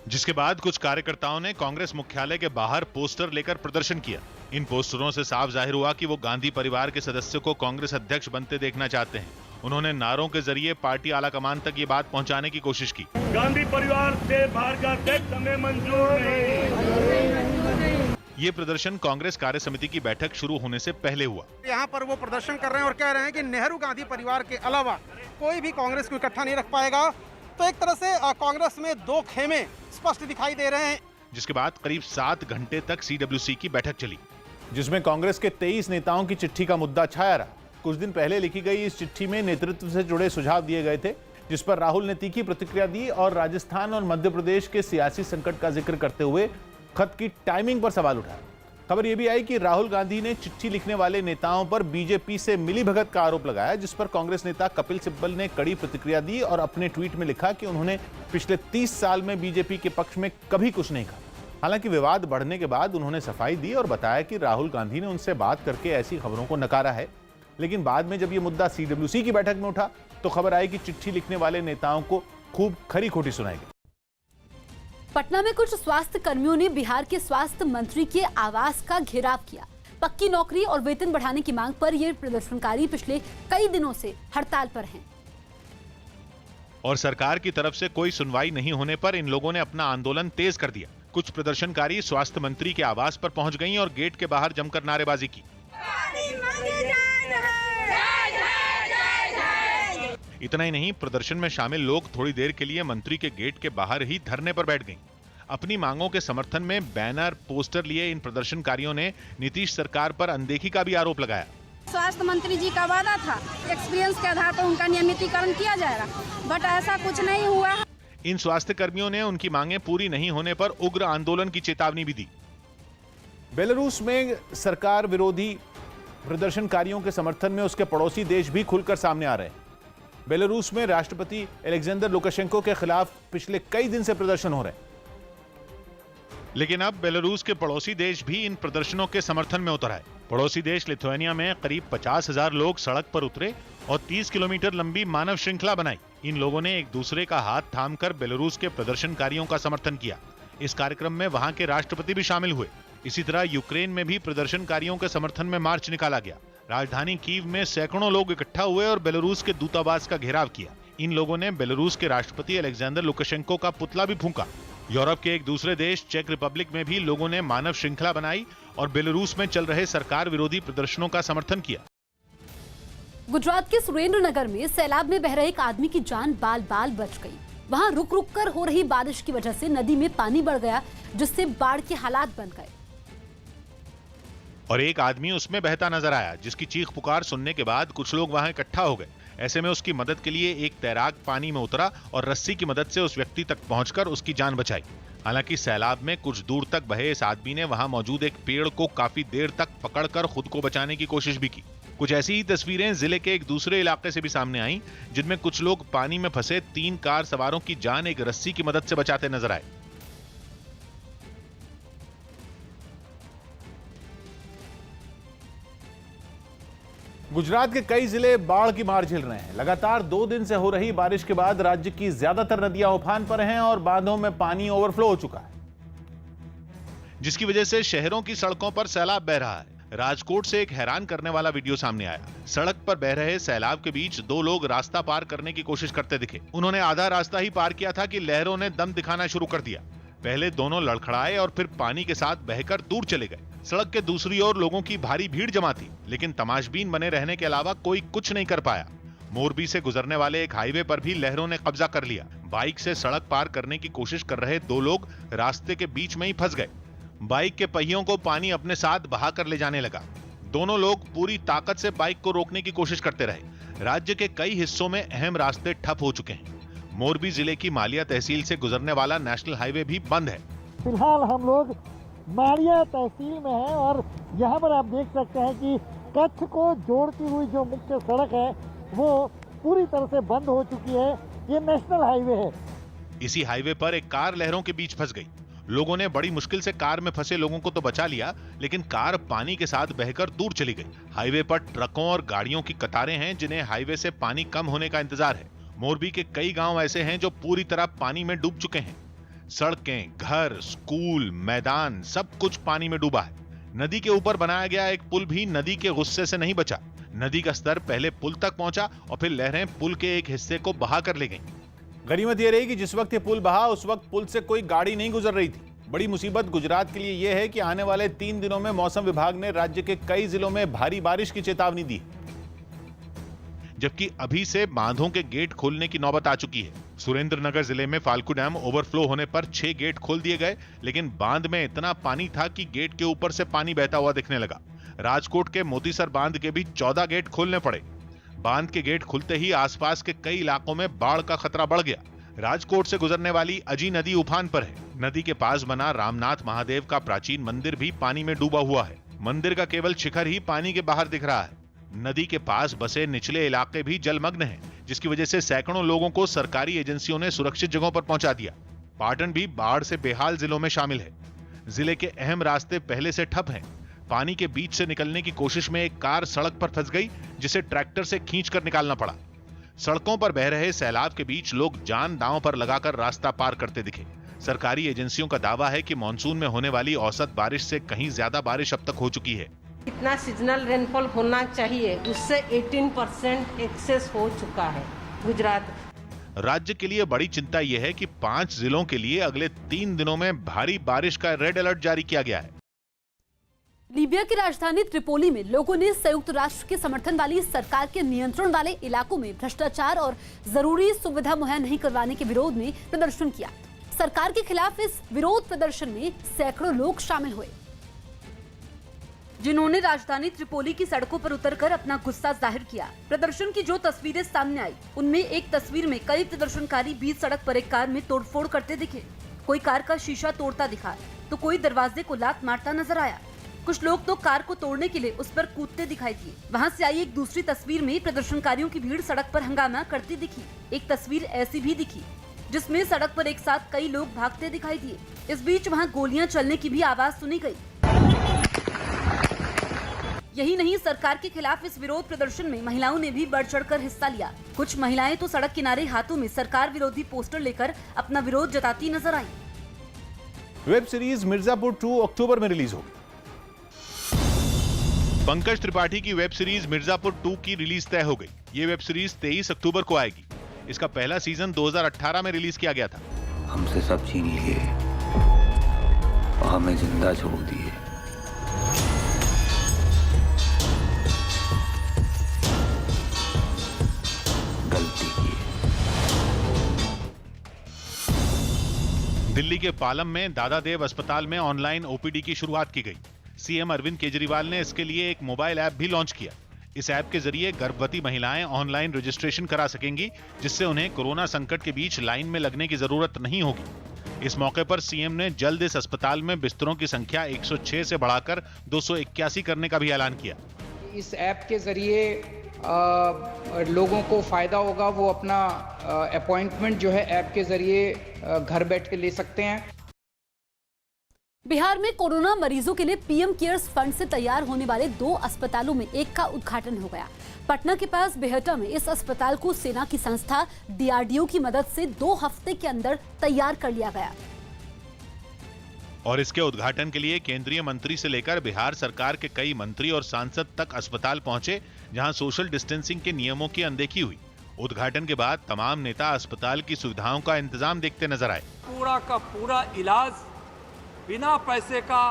जिसके बाद कुछ कार्यकर्ताओं ने कांग्रेस मुख्यालय के बाहर पोस्टर लेकर प्रदर्शन किया। इन पोस्टरों से साफ जाहिर हुआ कि वो गांधी परिवार के सदस्य को कांग्रेस अध्यक्ष बनते देखना चाहते हैं। उन्होंने नारों के जरिए पार्टी आलाकमान तक ये बात पहुंचाने की कोशिश की।
गांधी परिवार से बाहर का अध्यक्ष हमें मंजूर नहीं।
ये प्रदर्शन कांग्रेस कार्य समिति की बैठक शुरू होने से पहले हुआ।
यहाँ पर वो प्रदर्शन कर रहे हैं और कह रहे हैं कि नेहरू गांधी परिवार के अलावा कोई भी कांग्रेस को इकट्ठा नहीं रख पाएगा। तो एक तरह से कांग्रेस में 2 खेमे स्पष्ट दिखाई दे रहे हैं।
जिसके बाद करीब 7 घंटे तक सीडब्ल्यूसी की बैठक चली,
जिसमें कांग्रेस के 23 नेताओं की चिट्ठी का मुद्दा छाया रहा। कुछ दिन पहले लिखी गई इस चिट्ठी में नेतृत्व से जुड़े सुझाव दिए गए थे, जिस पर राहुल ने तीखी प्रतिक्रिया दी और राजस्थान और मध्य प्रदेश के सियासी संकट का जिक्र करते हुए खत की टाइमिंग पर सवाल उठाया। खबर यह भी आई कि राहुल गांधी ने चिट्ठी लिखने वाले नेताओं पर बीजेपी से मिलीभगत का आरोप लगाया, जिस पर कांग्रेस नेता कपिल सिब्बल ने कड़ी प्रतिक्रिया दी और अपने ट्वीट में लिखा कि उन्होंने पिछले 30 साल में बीजेपी के पक्ष में कभी कुछ नहीं कहा। हालांकि विवाद बढ़ने के बाद उन्होंने सफाई दी और बताया कि राहुल गांधी ने उनसे बात करके ऐसी खबरों को नकारा है, लेकिन बाद में जब यह मुद्दा सीडब्ल्यूसी की बैठक में उठा तो खबर आई कि चिट्ठी लिखने वाले नेताओं को खूब खरी खोटी सुनाई गई।
पटना में कुछ स्वास्थ्य कर्मियों ने बिहार के स्वास्थ्य मंत्री के आवास का घेराव किया। पक्की नौकरी और वेतन बढ़ाने की मांग पर ये प्रदर्शनकारी पिछले कई दिनों से हड़ताल पर हैं।
और सरकार की तरफ से कोई सुनवाई नहीं होने पर इन लोगों ने अपना आंदोलन तेज कर दिया। कुछ प्रदर्शनकारी स्वास्थ्य मंत्री के आवास पर पहुंच गईं और गेट के बाहर जमकर नारेबाजी की। इतना ही नहीं, प्रदर्शन में शामिल लोग थोड़ी देर के लिए मंत्री के गेट के बाहर ही धरने पर बैठ गए। अपनी मांगों के समर्थन में बैनर पोस्टर लिए इन प्रदर्शनकारियों ने नीतीश सरकार पर अनदेखी का भी आरोप लगाया।
स्वास्थ्य मंत्री जी का वादा था एक्सपीरियंस के आधार पर उनका नियमितीकरण किया जाएगा, बट ऐसा कुछ नहीं हुआ।
इन स्वास्थ्य कर्मियों ने उनकी मांगे पूरी नहीं होने पर उग्र आंदोलन की चेतावनी भी दी।
बेलारूस में सरकार विरोधी प्रदर्शनकारियों के समर्थन में उसके पड़ोसी देश भी खुलकर सामने आ रहे हैं। बेलारूस में राष्ट्रपति अलेक्जेंडर लुकाशेंको के खिलाफ पिछले कई दिन से प्रदर्शन हो रहे हैं,
लेकिन अब बेलारूस के पड़ोसी देश भी इन प्रदर्शनों के समर्थन में उतर आए। पड़ोसी देश लिथुआनिया में करीब 50,000 लोग सड़क पर उतरे और 30 किलोमीटर लंबी मानव श्रृंखला बनाई। इन लोगों ने एक दूसरे का हाथ थामकर बेलारूस के प्रदर्शनकारियों का समर्थन किया। इस कार्यक्रम में वहां के राष्ट्रपति भी शामिल हुए। इसी तरह यूक्रेन में भी प्रदर्शनकारियों के समर्थन में मार्च निकाला गया। राजधानी कीव में सैकड़ों लोग इकट्ठा हुए और बेलारूस के दूतावास का घेराव किया। इन लोगों ने बेलारूस के राष्ट्रपति अलेक्जेंडर लुकाशेंको का पुतला भी फूंका। यूरोप के एक दूसरे देश चेक रिपब्लिक में भी लोगों ने मानव श्रृंखला बनाई और बेलारूस में चल रहे सरकार विरोधी प्रदर्शनों का समर्थन किया।
गुजरात के सुरेंद्रनगर में सैलाब में बह रहे एक आदमी की जान बाल बाल बच गई। वहां रुक रुक कर हो रही बारिश की वजह से नदी में पानी बढ़ गया, जिससे बाढ़ के हालात बन गए
और एक आदमी उसमें बहता नजर आया, जिसकी चीख पुकार सुनने के बाद कुछ लोग वहां इकट्ठा हो गए। ऐसे में उसकी मदद के लिए एक तैराक पानी में उतरा और रस्सी की मदद से उस व्यक्ति तक पहुंचकर उसकी जान बचाई। हालांकि सैलाब में कुछ दूर तक बहे इस आदमी ने वहां मौजूद एक पेड़ को काफी देर तक पकड़कर खुद को बचाने की कोशिश भी की। कुछ ऐसी ही तस्वीरें जिले के एक दूसरे इलाके से भी सामने आईं, जिनमें कुछ लोग पानी में फंसे 3 कार सवारों की जान एक रस्सी की मदद से बचाते नजर आए।
गुजरात के कई जिले बाढ़ की मार झेल रहे हैं। लगातार 2 दिन से हो रही बारिश के बाद राज्य की ज्यादातर नदियां उफान पर हैं और बांधों में पानी ओवरफ्लो हो चुका है,
जिसकी वजह से शहरों की सड़कों पर सैलाब बह रहा है। राजकोट से एक हैरान करने वाला वीडियो सामने आया। सड़क पर बह रहे सैलाब के बीच 2 लोग रास्ता पार करने की कोशिश करते दिखे। उन्होंने आधा रास्ता ही पार किया था कि लहरों ने दम दिखाना शुरू कर दिया। पहले दोनों लड़खड़ाए और फिर पानी के साथ बहकर दूर चले गए। सड़क के दूसरी ओर लोगों की भारी भीड़ जमा थी, लेकिन तमाशबीन बने रहने के अलावा कोई कुछ नहीं कर पाया। मोरबी से गुजरने वाले एक हाईवे पर भी लहरों ने कब्जा कर लिया। बाइक से सड़क पार करने की कोशिश कर रहे 2 लोग रास्ते के बीच में ही फंस गए। बाइक के पहियों को पानी अपने साथ बहा कर ले जाने लगा। दोनों लोग पूरी ताकत से बाइक को रोकने की कोशिश करते रहे। राज्य के कई हिस्सों में अहम रास्ते ठप हो चुके हैं। मोरबी जिले की मालिया तहसील से गुजरने वाला नेशनल हाईवे भी बंद है।
फिलहाल हम लोग मालिया तहसील में हैं और यहाँ पर आप देख सकते हैं कि कच्छ को जोड़ती हुई जो मुख्य सड़क है वो पूरी तरह से बंद हो चुकी है। ये नेशनल हाईवे है।
इसी हाईवे पर एक कार लहरों के बीच फंस गई। लोगों ने बड़ी मुश्किल से कार में फंसे लोगों को तो बचा लिया, लेकिन कार पानी के साथ बहकर दूर चली गई। हाईवे पर ट्रकों और गाड़ियों की कतारें हैं, जिन्हें हाईवे से पानी कम होने का इंतजार है। मोरबी के कई गांव ऐसे हैं जो पूरी तरह पानी में डूब चुके हैं। सड़कें, घर, स्कूल, मैदान सब कुछ पानी में डूबा है। नदी के ऊपर बनाया गया एक पुल भी नदी के गुस्से से नहीं बचा। नदी का स्तर पहले पुल तक पहुंचा और फिर लहरें पुल के एक हिस्से को बहा कर ले गईं।
गनीमत यह रही कि जिस वक्त ये पुल बहा उस वक्त पुल से कोई गाड़ी नहीं गुजर रही थी। बड़ी मुसीबत गुजरात के लिए यह है कि आने वाले 3 दिनों में मौसम विभाग ने राज्य के कई जिलों में भारी बारिश की चेतावनी दी,
जबकि अभी से बांधों के गेट खोलने की नौबत आ चुकी है। सुरेंद्रनगर जिले में फाल्गु डैम ओवरफ्लो होने पर 6 गेट खोल दिए गए, लेकिन बांध में इतना पानी था कि गेट के ऊपर से पानी बहता हुआ दिखने लगा। राजकोट के मोतीसर बांध के भी 14 गेट खोलने पड़े। बांध के गेट खुलते ही आसपास के कई इलाकों में बाढ़ का खतरा बढ़ गया। राजकोट से गुजरने वाली अजी नदी उफान पर है। नदी के पास बना रामनाथ महादेव का प्राचीन मंदिर भी पानी में डूबा हुआ है। मंदिर का केवल शिखर ही पानी के बाहर दिख रहा है। नदी के पास बसे निचले इलाके भी जलमग्न हैं, जिसकी वजह से सैकड़ों लोगों को सरकारी एजेंसियों ने सुरक्षित जगहों पर पहुंचा दिया। पाटन भी बाढ़ से बेहाल जिलों में शामिल है। जिले के अहम रास्ते पहले से ठप हैं। पानी के बीच से निकलने की कोशिश में एक कार सड़क पर फंस गई, जिसे ट्रैक्टर से खींचकर निकालना पड़ा। सड़कों पर बह रहे सैलाब के बीच लोग जान दांव पर लगाकर रास्ता पार करते दिखे। सरकारी एजेंसियों का दावा है कि मानसून में होने वाली औसत बारिश से कहीं ज्यादा बारिश अब तक हो चुकी है।
इतना सीजनल रेनफॉल होना चाहिए, उससे 18% एक्सेस हो चुका है गुजरात।
राज्य के लिए बड़ी चिंता यह है कि 5 जिलों के लिए अगले 3 दिनों में भारी बारिश का रेड अलर्ट जारी किया गया है।
लीबिया की राजधानी त्रिपोली में लोगों ने संयुक्त राष्ट्र के समर्थन वाली सरकार के नियंत्रण वाले इलाकों में भ्रष्टाचार और जरूरी सुविधा मुहैया नहीं करवाने के विरोध में प्रदर्शन किया। सरकार के खिलाफ इस विरोध प्रदर्शन में सैकड़ों लोग शामिल हुए, जिन्होंने राजधानी त्रिपोली की सड़कों पर उतरकर अपना गुस्सा जाहिर किया। प्रदर्शन की जो तस्वीरें सामने आई, उनमें एक तस्वीर में कई प्रदर्शनकारी बीच सड़क पर एक कार में तोड़फोड़ करते दिखे। कोई कार का शीशा तोड़ता दिखा तो कोई दरवाजे को लात मारता नजर आया। कुछ लोग तो कार को तोड़ने के लिए उस पर कूदते दिखाई दिए। वहां से आई एक दूसरी तस्वीर में प्रदर्शनकारियों की भीड़ सड़क पर हंगामा करती दिखी। एक तस्वीर ऐसी भी दिखी जिसमें सड़क पर एक साथ कई लोग भागते दिखाई दिए। इस बीच वहां गोलियां चलने की भी आवाज सुनी गई। यही नहीं, सरकार के खिलाफ इस विरोध प्रदर्शन में महिलाओं ने भी बढ़ चढ़कर हिस्सा लिया। कुछ महिलाएं तो सड़क किनारे हाथों में सरकार विरोधी पोस्टर लेकर अपना विरोध जताती नजर आई।
वेब सीरीज मिर्जापुर 2 अक्टूबर में रिलीज होगी।
पंकज त्रिपाठी की वेब सीरीज मिर्जापुर 2 की रिलीज तय हो गई। ये वेब सीरीज 23 अक्टूबर को आएगी। इसका पहला सीजन 2018 में रिलीज किया गया था।
हमसे सब छीन लिए और हमें जिंदा छोड़ दिए। गलती की।
दिल्ली के पालम में दादा देव अस्पताल में ऑनलाइन ओपीडी की शुरुआत की गई। सीएम अरविंद केजरीवाल ने इसके लिए एक मोबाइल ऐप भी लॉन्च किया। इस ऐप के जरिए गर्भवती महिलाएं ऑनलाइन रजिस्ट्रेशन करा सकेंगी, जिससे उन्हें कोरोना संकट के बीच लाइन में लगने की जरूरत नहीं होगी। इस मौके पर सीएम ने जल्द इस अस्पताल में बिस्तरों की संख्या 106 से बढ़ाकर 281 करने का भी ऐलान किया।
इस ऐप के जरिए लोगों को फायदा होगा, वो अपना अपॉइंटमेंट जो है ऐप के जरिए घर बैठ के ले सकते हैं।
बिहार में कोरोना मरीजों के लिए पीएम केयर्स फंड से तैयार होने वाले 2 अस्पतालों में एक का उद्घाटन हो गया। पटना के पास बेहटा में इस अस्पताल को सेना की संस्था डीआरडीओ की मदद से 2 हफ्ते के अंदर तैयार कर लिया गया।
और इसके उद्घाटन के लिए केंद्रीय मंत्री से लेकर बिहार सरकार के कई मंत्री और सांसद तक अस्पताल पहुंचे, जहां सोशल डिस्टेंसिंग के नियमों की अनदेखी हुई। उद्घाटन के बाद तमाम नेता अस्पताल की सुविधाओं का इंतजाम देखते नजर आए।
पूरा का पूरा इलाज बिना पैसे का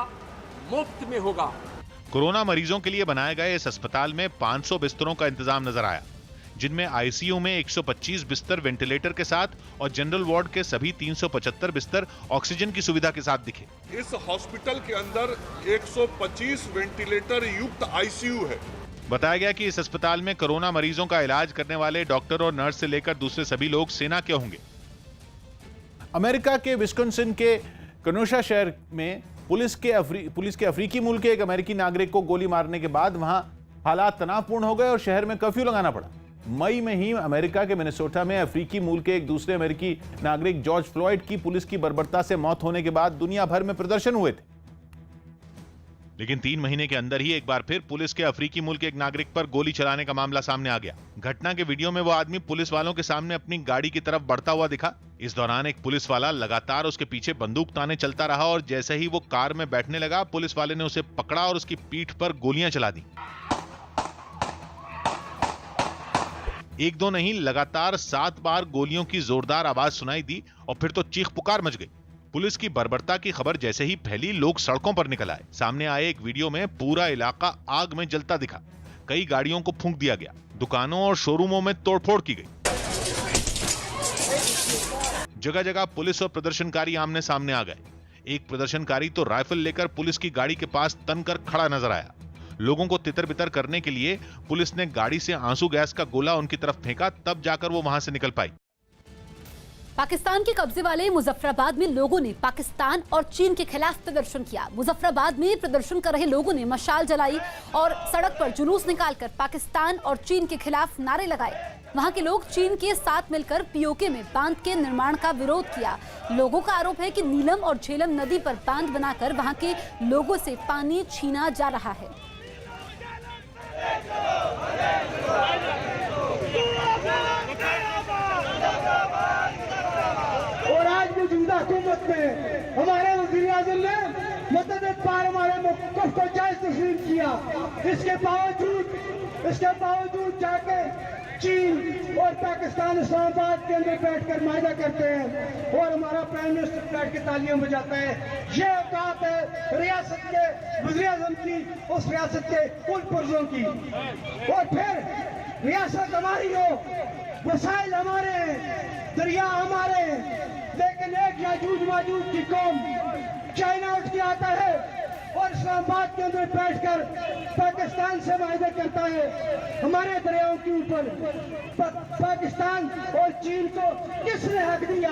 मुफ्त में होगा।
कोरोना मरीजों के लिए बनाए गए इस अस्पताल में 500 बिस्तरों का इंतजाम नजर आया, जिनमें आईसीयू में 125 बिस्तर वेंटिलेटर के साथ और जनरल वार्ड के सभी 375 बिस्तर ऑक्सीजन की सुविधा के साथ दिखे।
इस हॉस्पिटल के अंदर 125 वेंटिलेटर युक्त आईसीयू है।
बताया गया कि इस अस्पताल में कोरोना मरीजों का इलाज करने वाले डॉक्टर और नर्स से लेकर दूसरे सभी लोग सेना के होंगे।
अमेरिका के विस्कॉन्सिन के केनोशा शहर में पुलिस के अफ्रीकी मूल के एक अमेरिकी नागरिक को गोली मारने के बाद वहां हालात तनावपूर्ण हो गए और शहर में कर्फ्यू लगाना पड़ा। मई में ही अमेरिका के मिनेसोटा में अफ्रीकी मूल के एक दूसरे अमेरिकी नागरिक जॉर्ज फ्लॉयड की पुलिस की बर्बरता से मौत होने के बाद दुनिया भर में प्रदर्शन हुए थे।
लेकिन 3 महीने के अंदर ही एक बार फिर पुलिस के अफ्रीकी मूल के एक नागरिक पर गोली चलाने का मामला सामने आ गया। घटना के वीडियो में वो आदमी पुलिस वालों के सामने अपनी गाड़ी की तरफ बढ़ता हुआ दिखा। इस दौरान एक पुलिस वाला लगातार उसके पीछे बंदूक ताने चलता रहा और जैसे ही वो कार में बैठने लगा, पुलिस वाले ने उसे पकड़ा और उसकी पीठ पर गोलियां चला दी। 1-2 नहीं, लगातार 7 बार गोलियों की जोरदार आवाज सुनाई दी और फिर तो चीख पुकार मच गई। पुलिस की बर्बरता की खबर जैसे ही फैली, लोग सड़कों पर निकल आए। सामने आए एक वीडियो में पूरा इलाका आग में जलता दिखा। कई गाड़ियों को फूंक दिया गया, दुकानों और शोरूमों में तोड़फोड़ की गई। जगह जगह पुलिस और प्रदर्शनकारी आमने सामने आ गए। एक प्रदर्शनकारी तो राइफल लेकर पुलिस की गाड़ी के पास तनकर खड़ा नजर आया। लोगों को तितर बितर करने के लिए पुलिस ने गाड़ी से आंसू गैस का गोला उनकी तरफ फेंका, तब जाकर वो वहां से निकल पाई।
पाकिस्तान के कब्जे वाले मुजफ्फराबाद में लोगों ने पाकिस्तान और चीन के खिलाफ प्रदर्शन किया। मुजफ्फराबाद में प्रदर्शन कर रहे लोगों ने मशाल जलाई और सड़क पर जुलूस निकालकर पाकिस्तान और चीन के खिलाफ नारे लगाए। वहां के लोग चीन के साथ मिलकर पीओके में बांध के निर्माण का विरोध किया। लोगों का आरोप है कि नीलम और झेलम नदी पर बांध बनाकर वहां के लोगों से पानी छीना जा रहा है।
और आज मौजूदा हुकूमत में हमारे वज़ीर आज़म ने मुतअद्दिद बार हमारे मौक़िफ़ को जायज़ तस्लीम किया। इसके बावजूद जाके चीन और पाकिस्तान इस्लामाबाद के अंदर बैठकर मायदा करते हैं और हमारा प्राइम मिनिस्टर बैठ के तालियां बजाता है। ये औकात है रियासत के वज़ीर आज़म की, उस रियासत के उन पुरजों की। और फिर रियासत हमारी हो, वसाइल हमारे हैं, दरिया हमारे हैं, लेकिन एक याजूज माजूज की कौम चाइना उठ के आता है और इस्लामाबाद के अंदर बैठकर पाकिस्तान से वायदे करता है हमारे दरियाओं के ऊपर। पाकिस्तान और चीन को किसने हक दिया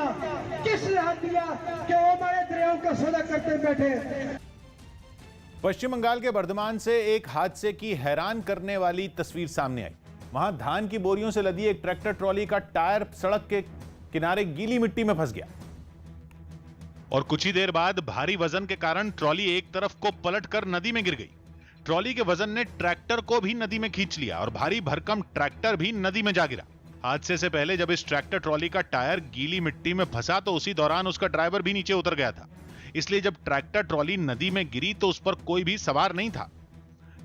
कि वो हमारे दरियाओं का सौदा करते बैठे।
पश्चिम बंगाल के बर्धमान से एक हादसे की हैरान करने वाली तस्वीर सामने आई। वहां धान की बोरियों से लदी एक ट्रैक्टर ट्रॉली का टायर सड़क के किनारे गीली मिट्टी में फंस गया
और कुछ ही देर बाद भारी वजन के कारण ट्रॉली एक तरफ को पलटकर नदी में गिर गई। ट्रॉली के वजन ने ट्रैक्टर को भी नदी में खींच लिया और भारी भरकम ट्रैक्टर भी नदी में जा गिरा। हादसे से पहले जब इस ट्रैक्टर ट्रॉली का टायर गीली मिट्टी में फंसा तो उसी दौरान उसका ड्राइवर भी नीचे उतर गया था। इसलिए जब ट्रैक्टर ट्रॉली नदी में गिरी तो उस पर कोई भी सवार नहीं था।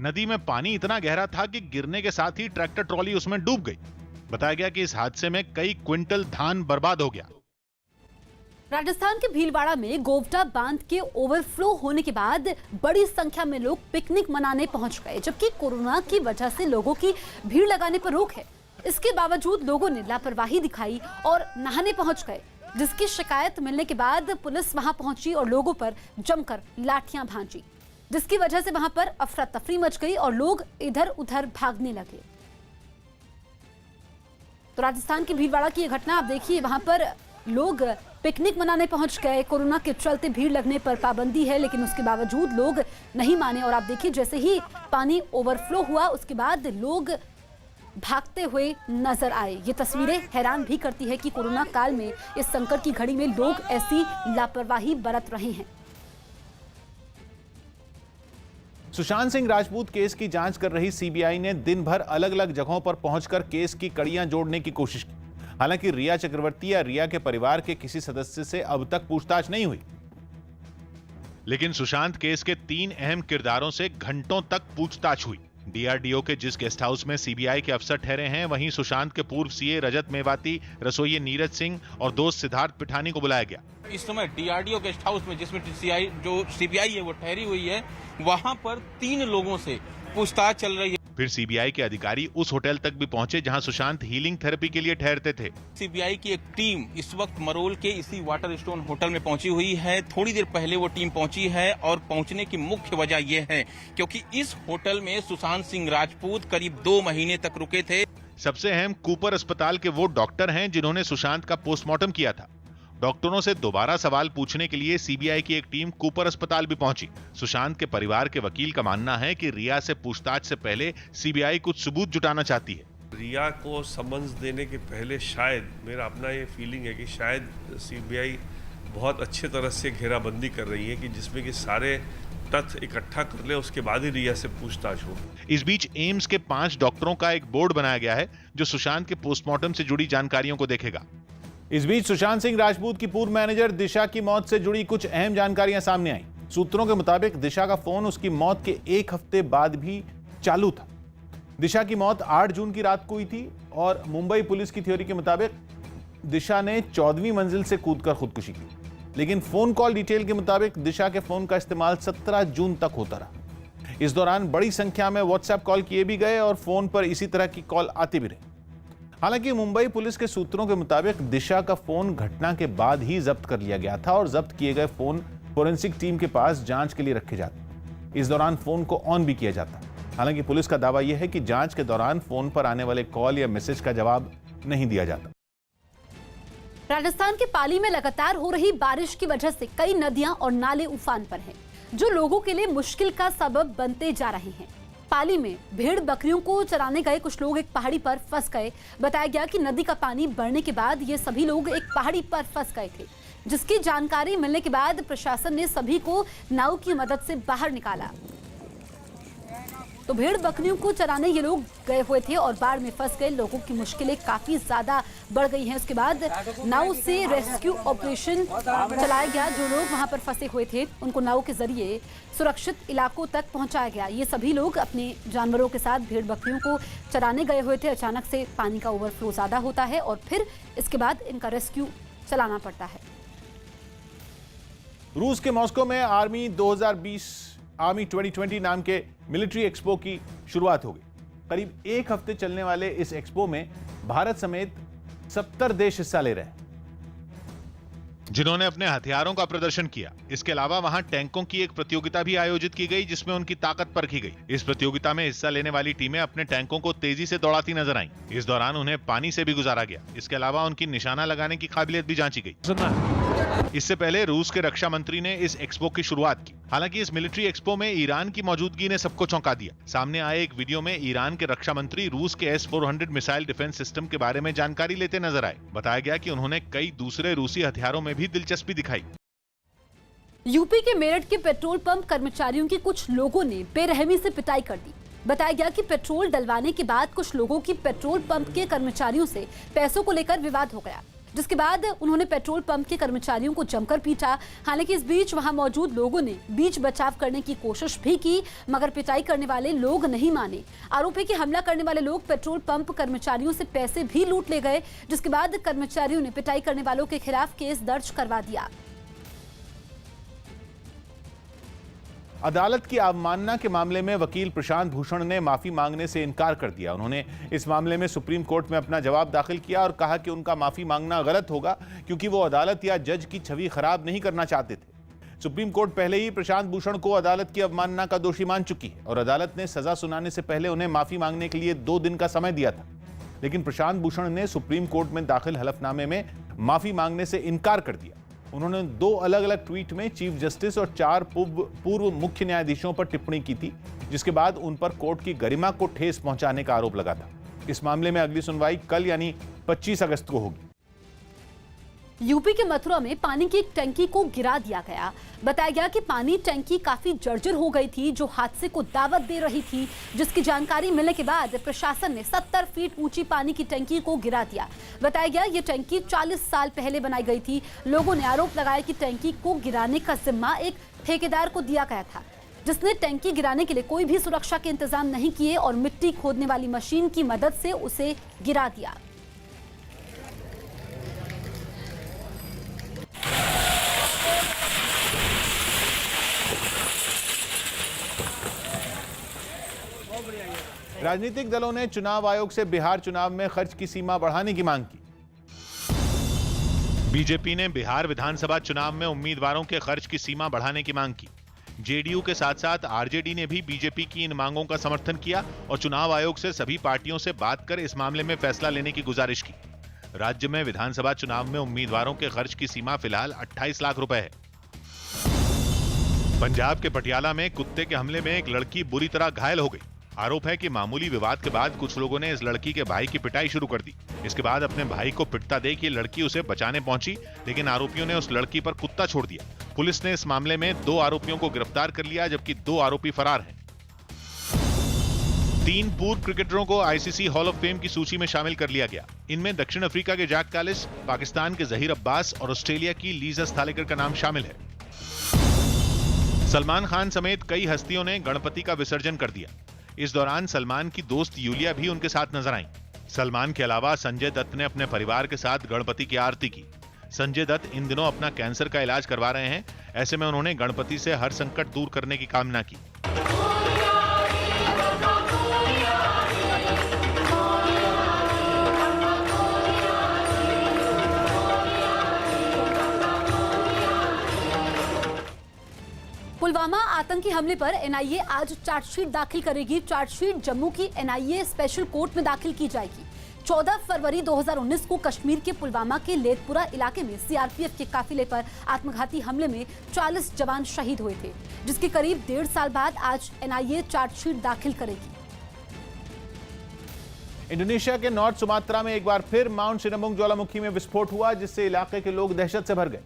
नदी में पानी इतना गहरा था कि गिरने के साथ ही ट्रैक्टर ट्रॉली उसमें डूब गई। बताया गया कि इस हादसे में कई क्विंटल धान बर्बाद हो गया।
राजस्थान के भीलवाड़ा में गोवटा बांध के ओवरफ्लो होने के बाद बड़ी संख्या में लोग पिकनिक मनाने पहुंच गए, जबकि कोरोना की वजह से लोगों की भीड़ लगाने पर रोक है। इसके बावजूद लोगों ने लापरवाही दिखाई और नहाने पहुंच गए, जिसकी शिकायत मिलने के बाद पुलिस वहां पहुंची और लोगों पर जमकर लाठियां भांजी, जिसकी वजह से वहां पर अफरा तफरी मच गई और लोग इधर उधर भागने लगे। तो राजस्थान की भीलवाड़ा की यह घटना आप देखिए, वहां पर लोग पिकनिक मनाने पहुंच गए। कोरोना के चलते भीड़ लगने पर पाबंदी है, लेकिन उसके बावजूद लोग नहीं माने और आप देखिए जैसे ही पानी ओवरफ्लो हुआ उसके बाद लोग भागते हुए नजर आए। ये तस्वीरें हैरान भी करती है कि कोरोना काल में इस संकट की घड़ी में लोग ऐसी लापरवाही बरत रहे हैं।
सुशांत सिंह राजपूत केस की जांच कर रही सीबीआई ने दिन भर अलग अलग जगहों पर पहुंचकर केस की कड़ियां जोड़ने की कोशिश की। हालांकि रिया चक्रवर्ती या रिया के परिवार के किसी सदस्य से अब तक पूछताछ नहीं हुई,
लेकिन सुशांत केस के 3 अहम किरदारों से घंटों तक पूछताछ हुई। डीआरडीओ के जिस गेस्ट हाउस में सीबीआई के अफसर ठहरे हैं, वहीं सुशांत के पूर्व सीए रजत मेवाती, रसोइये नीरज सिंह और दोस्त सिद्धार्थ पिठानी को बुलाया गया।
इस समय डीआरडीओ गेस्ट हाउस में, जिसमें सीबीआई है वो ठहरी हुई है, वहां पर 3 लोगों से पूछताछ चल रही है।
फिर सीबीआई के अधिकारी उस होटल तक भी पहुंचे जहां सुशांत हीलिंग थेरेपी के लिए ठहरते थे।
सीबीआई की एक टीम इस वक्त मरोल के इसी वाटर स्टोन होटल में पहुंची हुई है। थोड़ी देर पहले वो टीम पहुंची है और पहुंचने की मुख्य वजह यह है क्योंकि इस होटल में सुशांत सिंह राजपूत करीब 2 महीने तक रुके थे।
सबसे अहम कूपर अस्पताल के वो डॉक्टर हैं जिन्होंने सुशांत का पोस्टमार्टम किया था। डॉक्टरों से दोबारा सवाल पूछने के लिए सीबीआई की एक टीम कूपर अस्पताल भी पहुंची। सुशांत के परिवार के वकील का मानना है कि रिया से पूछताछ से पहले सीबीआई कुछ सबूत जुटाना चाहती है।
रिया को समन्स देने के पहले शायद, मेरा अपना ये फीलिंग है कि शायद सीबीआई बहुत अच्छे तरह से घेराबंदी कर रही है कि जिसमें कि सारे तथ्य इकट्ठा कर ले, उसके बाद ही रिया से पूछताछ हो।
इस बीच एम्स के 5 डॉक्टरों का एक बोर्ड बनाया गया है जो सुशांत के पोस्टमार्टम से जुड़ी जानकारियों को देखेगा।
इस बीच सुशांत सिंह राजपूत की पूर्व मैनेजर दिशा की मौत से जुड़ी कुछ अहम जानकारियां सामने आई। सूत्रों के मुताबिक दिशा का फोन उसकी मौत के 1 हफ्ते बाद भी चालू था। दिशा की मौत 8 जून की रात को हुई थी और मुंबई पुलिस की थ्योरी के मुताबिक दिशा ने 14वीं मंजिल से कूदकर खुदकुशी की, लेकिन फोन कॉल डिटेल के मुताबिक दिशा के फोन का इस्तेमाल 17 जून तक होता रहा। इस दौरान बड़ी संख्या में व्हाट्सएप कॉल किए भी गए और फोन पर इसी तरह की कॉल आती भी रही। हालांकि मुंबई पुलिस के सूत्रों के मुताबिक दिशा का फोन घटना के बाद ही जब्त कर लिया गया था और जब्त किए गए फोन फोरेंसिक टीम के पास जांच के लिए रखे जाते। इस दौरान फोन को ऑन भी किया जाता। हालांकि पुलिस का दावा यह है कि जांच के दौरान फोन पर आने वाले कॉल या मैसेज का जवाब नहीं दिया जाता।
राजस्थान के पाली में लगातार हो रही बारिश की वजह से कई नदियां और नाले उफान पर हैं, जो लोगों के लिए मुश्किल का सबब बनते जा रहे हैं। पाली में भेड़ बकरियों को चराने गए कुछ लोग एक पहाड़ी पर फंस गए। बताया गया कि नदी का पानी बढ़ने के बाद ये सभी लोग एक पहाड़ी पर फंस गए थे, जिसकी जानकारी मिलने के बाद प्रशासन ने सभी को नाव की मदद से बाहर निकाला। तो भेड़ बकरियों को चराने ये लोग गए हुए थे और बाढ़ में फंस गए लोगों की मुश्किलें काफी ज्यादा बढ़ गई हैं। उसके बाद नाव से रेस्क्यू ऑपरेशन चलाया गया। जो लोग वहां पर फंसे हुए थे उनको नाव के जरिए सुरक्षित इलाकों तक पहुंचाया गया। ये सभी लोग अपने जानवरों के साथ भेड़ बकरियों को चराने गए हुए थे। अचानक से पानी का ओवरफ्लो ज्यादा होता है और फिर इसके बाद इनका रेस्क्यू चलाना पड़ता है।
रूस के मॉस्को में आर्मी 2020 नाम के मिलिट्री एक्सपो की शुरुआत हो गई। करीब 1 हफ्ते चलने वाले इस एक्सपो में भारत समेत 70 देश हिस्सा ले रहे हैं,
जिन्होंने अपने हथियारों का प्रदर्शन किया। इसके अलावा वहां टैंकों की एक प्रतियोगिता भी आयोजित की गई, जिसमें उनकी ताकत परखी गई। इस प्रतियोगिता में हिस्सा लेने वाली टीमें अपने टैंकों को तेजी से दौड़ाती नजर आईं। इस दौरान उन्हें पानी से भी गुजारा गया। इसके अलावा उनकी निशाना लगाने की काबिलियत भी जांची गई। इससे पहले रूस के रक्षा मंत्री ने इस एक्सपो की शुरुआत की। हालांकि इस मिलिट्री एक्सपो में ईरान की मौजूदगी ने सबको चौंका दिया। सामने आए एक वीडियो में ईरान के रक्षा मंत्री रूस के S-400 मिसाइल डिफेंस सिस्टम के बारे में जानकारी लेते नजर आए। बताया गया कि उन्होंने कई दूसरे रूसी हथियारों में भी दिलचस्पी दिखाई।
यूपी के मेरठ के पेट्रोल पंप कर्मचारियों की कुछ लोगों ने बेरहमी से पिटाई कर दी। बताया गया कि पेट्रोल डलवाने के बाद कुछ लोगों की पेट्रोल पंप के कर्मचारियों से पैसों को लेकर विवाद हो गया। जिसके बाद उन्होंने पेट्रोल पंप के कर्मचारियों को जमकर पीटा। हालांकि इस बीच वहां मौजूद लोगों ने बीच बचाव करने की कोशिश भी की, मगर पिटाई करने वाले लोग नहीं माने। आरोप है कि हमला करने वाले लोग पेट्रोल पंप कर्मचारियों से पैसे भी लूट ले गए, जिसके बाद कर्मचारियों ने पिटाई करने वालों के खिलाफ केस दर्ज करवा दिया।
अदालत की अवमानना के मामले में वकील प्रशांत भूषण ने माफी मांगने से इनकार कर दिया। उन्होंने इस मामले में सुप्रीम कोर्ट में अपना जवाब दाखिल किया और कहा कि उनका माफी मांगना गलत होगा, क्योंकि वो अदालत या जज की छवि खराब नहीं करना चाहते थे। सुप्रीम कोर्ट पहले ही प्रशांत भूषण को अदालत की अवमानना का दोषी मान चुकी है और अदालत ने सजा सुनाने से पहले उन्हें माफी मांगने के लिए 2 दिन का समय दिया था। लेकिन प्रशांत भूषण ने सुप्रीम कोर्ट में दाखिल हलफनामे में माफी मांगने से इनकार कर दिया। उन्होंने 2 अलग-अलग ट्वीट में चीफ जस्टिस और 4 पूर्व मुख्य न्यायाधीशों पर टिप्पणी की थी, जिसके बाद उन पर कोर्ट की गरिमा को ठेस पहुंचाने का आरोप लगा था। इस मामले में अगली सुनवाई कल यानी 25 अगस्त को होगी।
यूपी के मथुरा में पानी की एक टंकी को गिरा दिया गया। बताया गया कि पानी टंकी काफी जर्जर हो गई थी, जो हादसे को दावत दे रही थी, जिसकी जानकारी मिलने के बाद प्रशासन ने 70 फीट ऊंची पानी की टंकी को गिरा दिया। बताया गया ये टंकी 40 साल पहले बनाई गई थी। लोगों ने आरोप लगाया कि टंकी को गिराने का जिम्मा एक ठेकेदार को दिया गया था, जिसने टंकी गिराने के लिए कोई भी सुरक्षा के इंतजाम नहीं किए और मिट्टी खोदने वाली मशीन की मदद से उसे गिरा दिया।
राजनीतिक दलों ने चुनाव आयोग से बिहार चुनाव में खर्च की सीमा बढ़ाने की मांग की।
बीजेपी ने बिहार विधानसभा चुनाव में उम्मीदवारों के खर्च की सीमा बढ़ाने की मांग की। जेडीयू के साथ साथ आरजेडी ने भी बीजेपी की इन मांगों का समर्थन किया और चुनाव आयोग से सभी पार्टियों से बात कर इस मामले में फैसला लेने की गुजारिश की। राज्य में विधानसभा चुनाव में उम्मीदवारों के खर्च की सीमा फिलहाल 28 लाख रुपए है। पंजाब के पटियाला में कुत्ते के हमले में एक लड़की बुरी तरह घायल हो गई। आरोप है कि मामूली विवाद के बाद कुछ लोगों ने इस लड़की के भाई की पिटाई शुरू कर दी। इसके बाद अपने भाई को पिटता देख ये लड़की उसे बचाने पहुंची, लेकिन आरोपियों ने उस लड़की पर कुत्ता छोड़ दिया। पुलिस ने इस मामले में 2 आरोपियों को गिरफ्तार कर लिया, जबकि 2 आरोपी फरार हैं। 3 पूर्व क्रिकेटरों को आईसीसी हॉल ऑफ फेम की सूची में शामिल कर लिया गया। इनमें दक्षिण अफ्रीका के जैक कालिस, पाकिस्तान के जहीर अब्बास और ऑस्ट्रेलिया की लीजा स्थालेकर का नाम शामिल है। सलमान खान समेत कई हस्तियों ने गणपति का विसर्जन कर दिया। इस दौरान सलमान की दोस्त यूलिया भी उनके साथ नजर आईं। सलमान के अलावा संजय दत्त ने अपने परिवार के साथ गणपति की आरती की। संजय दत्त इन दिनों अपना कैंसर का इलाज करवा रहे हैं। ऐसे में उन्होंने गणपति से हर संकट दूर करने की कामना की।
पुलवामा आतंकी हमले पर एनआईए आज चार्जशीट दाखिल करेगी। चार्जशीट जम्मू की एनआईए स्पेशल कोर्ट में दाखिल की जाएगी। 14 फरवरी 2019 को कश्मीर के पुलवामा के लेथपुरा इलाके में सीआरपीएफ के काफिले पर आत्मघाती हमले में 40 जवान शहीद हुए थे, जिसके करीब 1.5 साल बाद आज एनआईए चार्जशीट दाखिल करेगी।
इंडोनेशिया के नॉर्थ सुमात्रा में एक बार फिर माउंट सिनबुंग ज्वालामुखी में विस्फोट हुआ, जिससे इलाके के लोग दहशत से भर गए।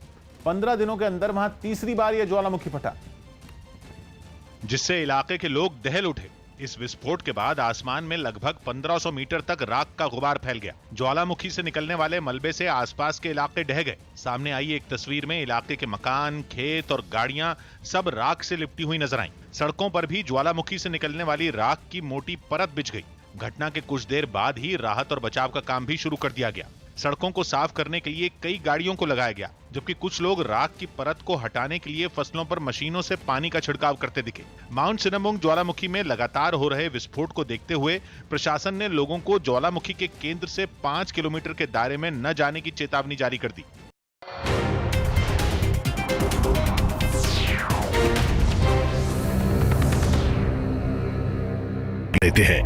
15 दिनों के अंदर वहां तीसरी बार यह ज्वालामुखी फटा,
जिससे इलाके के लोग दहल उठे। इस विस्फोट के बाद आसमान में लगभग 1500 मीटर तक राख का गुबार फैल गया। ज्वालामुखी से निकलने वाले मलबे से आसपास के इलाके ढह गए। सामने आई एक तस्वीर में इलाके के मकान, खेत और गाड़ियां सब राख से लिपटी हुई नजर आईं। सड़कों पर भी ज्वालामुखी से निकलने वाली राख की मोटी परत बिछ गई। घटना के कुछ देर बाद ही राहत और बचाव का काम भी शुरू कर दिया गया। सड़कों को साफ करने के लिए कई गाड़ियों को लगाया गया, जबकि कुछ लोग राख की परत को हटाने के लिए फसलों पर मशीनों से पानी का छिड़काव करते दिखे। माउंट सिनबुंग ज्वालामुखी में लगातार हो रहे विस्फोट को देखते हुए प्रशासन ने लोगों को ज्वालामुखी के केंद्र से 5 किलोमीटर के दायरे में न जाने की चेतावनी जारी कर दी।
लेते हैं